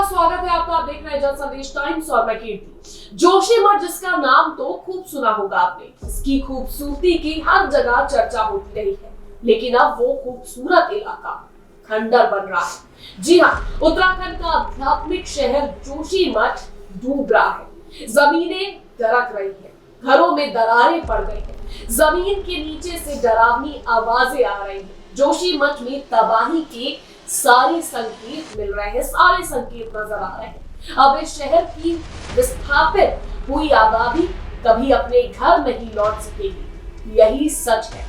स्वागत है आपका। आप देख रहे हैं जन संदेश टाइम्स और मैं कीर्ति। जोशीमठ, जिसका नाम तो खूब सुना होगा आपने, इसकी खूबसूरती की हर जगह चर्चा होती रही है, लेकिन अब वो खूबसूरत इलाका खंडर बन रहा है। जी हाँ, उत्तराखंड का आध्यात्मिक शहर जोशीमठ डूब रहा है। जमीनें दरक रही है, घरों में दरारें पड़ गई है, जमीन के नीचे से डरावनी आवाजें आ रही है। जोशीमठ में तबाही के सारे संकेत मिल रहे हैं, सारे संकेत नजर आ रहे हैं। अब इस शहर की विस्थापित हुई आबादी कभी अपने घर नहीं लौट सकेगी, यही सच है।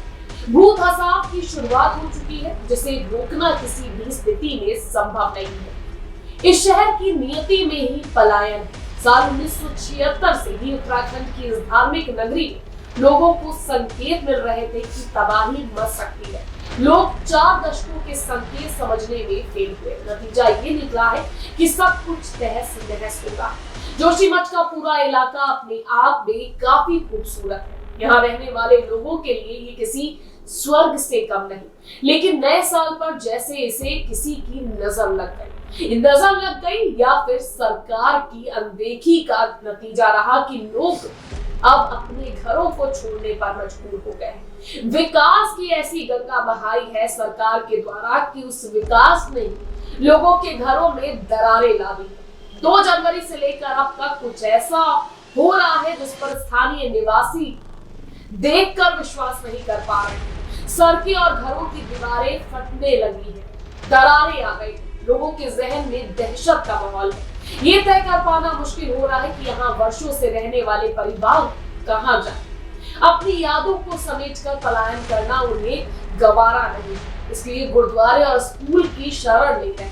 भूत खसाव की शुरुआत हो चुकी है, जिसे रोकना किसी भी स्थिति में संभव नहीं है। इस शहर की नियति में ही पलायन है। साल 1976 से ही उत्तराखंड की इस धार्मिक नगरी में लोगों को संकेत मिल रहे थे कि तबाही मच सकती है। लोग 4 दशकों के संकेत समझने में फेल हुए। नतीजा ये निकला है कि सब कुछ तहस नहस होगा। जोशीमठ का पूरा इलाका अपने आप में काफी खूबसूरत है। यहाँ रहने वाले लोगों के लिए ये किसी स्वर्ग से कम नहीं, लेकिन नए साल पर जैसे इसे किसी की नजर लग गई या फिर सरकार की अनदेखी का नतीजा रहा कि लोग अब अपने घरों को छोड़ने पर मजबूर हो गए। विकास की ऐसी गंगा बहाई है सरकार के द्वारा कि उस विकास ने लोगों के घरों में दरारें ला दी। 2 जनवरी से लेकर अब तक कुछ ऐसा हो रहा है जिस पर स्थानीय निवासी देखकर विश्वास नहीं कर पा रहे। सड़कें और घरों की दीवारें फटने लगी है, दरारें आ गई, लोगों के जहन में दहशत का माहौल है। ये तय कर पाना मुश्किल हो रहा है कि यहाँ वर्षों से रहने वाले परिवार कहाँ जाए। अपनी यादों को समेटकर पलायन करना उन्हें गवारा नहीं, इसलिए गुरुद्वारे और स्कूल की शरण ले रहे।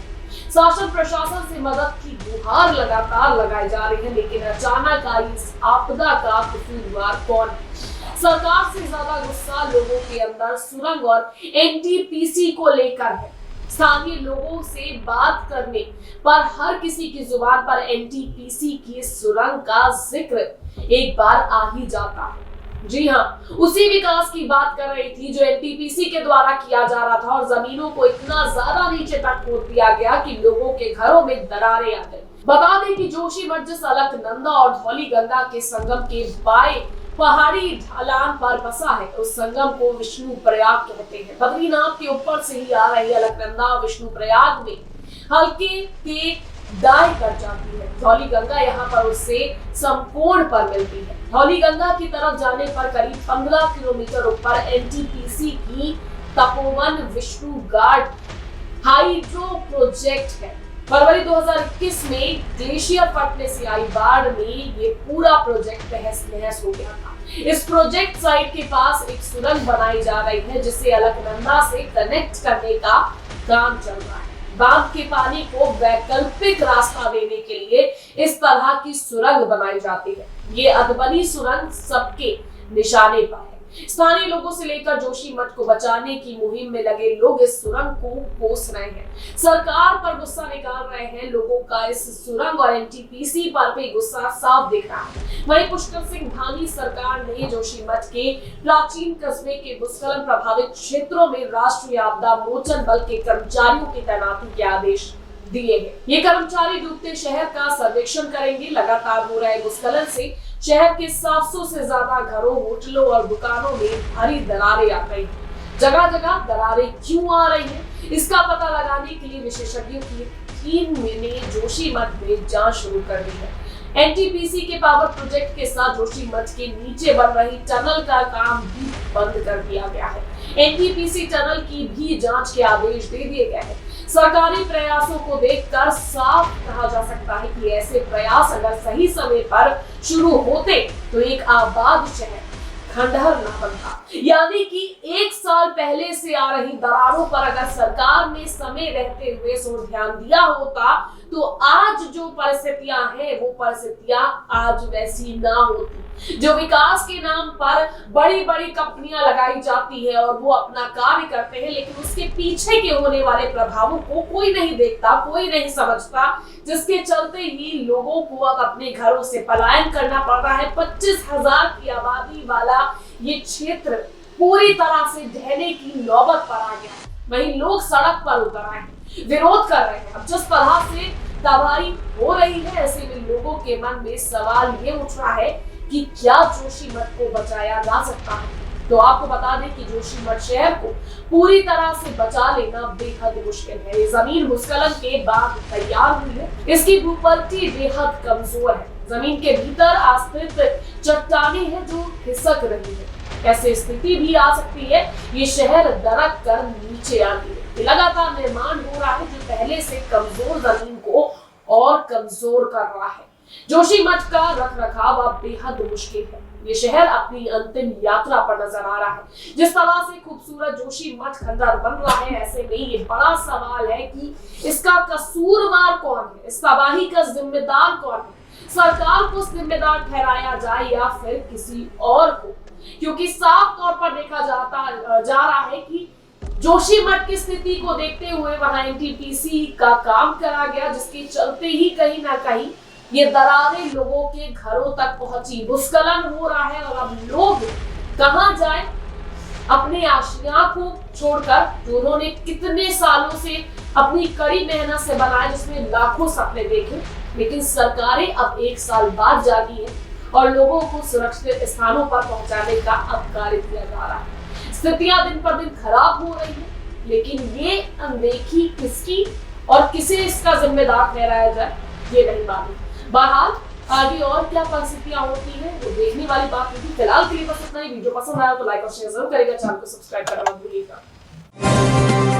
शासन प्रशासन से मदद की गुहार लगातार लगाई जा रही है, लेकिन अचानक आई इस आपदा का कसूरवार कौन है? सरकार से ज्यादा गुस्सा लोगों के अंदर सुरंग और एनटीपीसी को लेकर है। स्थानीय लोगों से बात करने पर हर किसी की जुबान पर एनटीपीसी की सुरंग का जिक्र एक बार आ ही जाता है। जी हाँ, उसी विकास की बात कर रही थी जो एनटीपीसी के द्वारा किया जा रहा था, और जमीनों को इतना ज्यादा नीचे तक खोद दिया गया कि लोगों के घरों में दरारें आ गई। बता दें कि जोशीमठ जिस अलकनंदा और धौली गंगा के संगम के बाएं पहाड़ी ढलान पर बसा है, उस संगम को विष्णु प्रयाग कहते हैं। बद्रीनाथ के ऊपर से ही आ रही अलकनंदा विष्णु प्रयाग में हल्के के दाएं कट जाती है। धौली गंगा यहाँ पर उससे समकोण पर मिलती है। धौली गंगा की तरफ जाने पर करीब 15 किलोमीटर ऊपर एनटीपीसी की तपोवन विष्णु घाट हाइड्रो प्रोजेक्ट है। फरवरी 2021 में ग्लेशियर फटने से आई बाढ़ में ये पूरा प्रोजेक्ट तहस नहस हो गया था। इस प्रोजेक्ट साइट के पास एक सुरंग बनाई जा रही है, जिसे अलकनंदा से कनेक्ट करने का काम चल रहा है। बांध के पानी को वैकल्पिक रास्ता देने के लिए इस तरह की सुरंग बनाई जाती है। ये अधबनी सुरंग सबके निशाने पर है। स्थानीय लोगों से लेकर जोशीमठ को बचाने की मुहिम में लगे लोग इस सुरंग को कोस रहे हैं, सरकार पर गुस्सा निकाल रहे हैं। लोगों का इस सुरंग और एनटीपीसी पर भी गुस्सा साफ दिख रहा है। वहीं पुष्कर सिंह धामी सरकार ने जोशीमठ के प्राचीन कस्बे के भूस्खलन प्रभावित क्षेत्रों में राष्ट्रीय आपदा मोचन बल के कर्मचारियों की तैनाती के आदेश दिए हैं। ये कर्मचारी डूबते शहर का सर्वेक्षण करेंगे। लगातार हो रहे भूस्खलन से शहर के 700 से ज्यादा घरों, होटलों और दुकानों में भारी दरारें आ गई। जगह जगह दरारें क्यों आ रही हैं, इसका पता लगाने के लिए विशेषज्ञों की टीम ने जोशीमठ में जांच शुरू कर दी है। एनटीपीसी के पावर प्रोजेक्ट के साथ जोशीमठ के नीचे बन रही टनल का काम भी बंद कर दिया गया है। एनटीपीसी टनल की भी जांच के आदेश दे दिए गए हैं। सरकारी प्रयासों को देखकर साफ कहा जा सकता है कि ऐसे प्रयास अगर सही समय पर शुरू होते तो एक आबाद शहर खंडहर न बनता। यानी कि 1 साल पहले से आ रही दरारों पर अगर सरकार ने समय रहते हुए ध्यान दिया होता तो आज जो परिस्थितियां हैं वो परिस्थितियां आज वैसी ना होती। जो विकास के नाम पर बड़ी बड़ी कंपनियां लगाई जाती है और वो अपना कार्य करते हैं, लेकिन उसके पीछे के होने वाले प्रभावों को कोई नहीं देखता, कोई नहीं समझता, जिसके चलते ही लोगों को अब अपने घरों से पलायन करना पड़ रहा है। 25,000 की आबादी वाला ये क्षेत्र पूरी तरह से ढहने की नौबत पर आ गया। वहीं लोग सड़क पर उतर आए हैं, विरोध कर रहे हैं। अब जिस तरह से तबाही हो रही है। ऐसे में लोगों के मन में सवाल ये उठ रहा है कि क्या जोशीमठ को बचाया जा सकता है। तो आपको बता दें कि जोशीमठ शहर को पूरी तरह से बचा लेना बेहद मुश्किल है। ये जमीन भूस्खलन के बाद तैयार हुई है। इसकी भूपट्टी बेहद कमजोर है। जमीन के भीतर अस्थित चट्टानें हैं जो खिसक रही है। ऐसी स्थिति भी आ सकती है ये शहर दरक कर नीचे आती है। लगातार निर्माण हो रहा है जो पहले से कमजोर जमीन को और कमजोर कर रहा है। जोशीमठ का रखरखाव अब बेहद मुश्किल है। ये शहर अपनी अंतिम यात्रा पर नजर आ रहा है। जिस तरह से खूबसूरत जोशीमठ खंडर बन रहा है, ऐसे में ये बड़ा सवाल है कि इसका कसूरवार कौन है, इस तबाही का जिम्मेदार कौन है। सरकार को जिम्मेदार ठहराया जाए या फिर किसी और को, क्योंकि साफ तौर पर देखा जा रहा है कि जोशीमठ की स्थिति को देखते हुए वहां एनटीपीसी का काम करा गया, जिसके चलते ही कहीं ना कहीं ये दरारें लोगों के घरों तक पहुंची। भूस्खलन हो रहा है और अब लोग कहां जाए अपने आशिया को छोड़कर, जो उन्होंने कितने सालों से अपनी कड़ी मेहनत से बनाए, जिसमें लाखों सपने देखे। लेकिन सरकारें अब 1 साल बाद जागी है और लोगों को सुरक्षित स्थानों पर पहुंचाने का अब कार्य किया जा रहा है। स्थितियां दिन पर दिन खराब हो रही है, लेकिन ये अनदेखी किसकी और किसे इसका जिम्मेदार ठहराया जाए, ये नहीं मालूम। बहरहाल आगे और क्या परिस्थितियां होती हैं वो देखने वाली बात होगी। फिलहाल के लिए बस इतना ही। वीडियो पसंद आया तो लाइक और शेयर जरूर करेगा, चैनल को सब्सक्राइब करना मत भूलिएगा।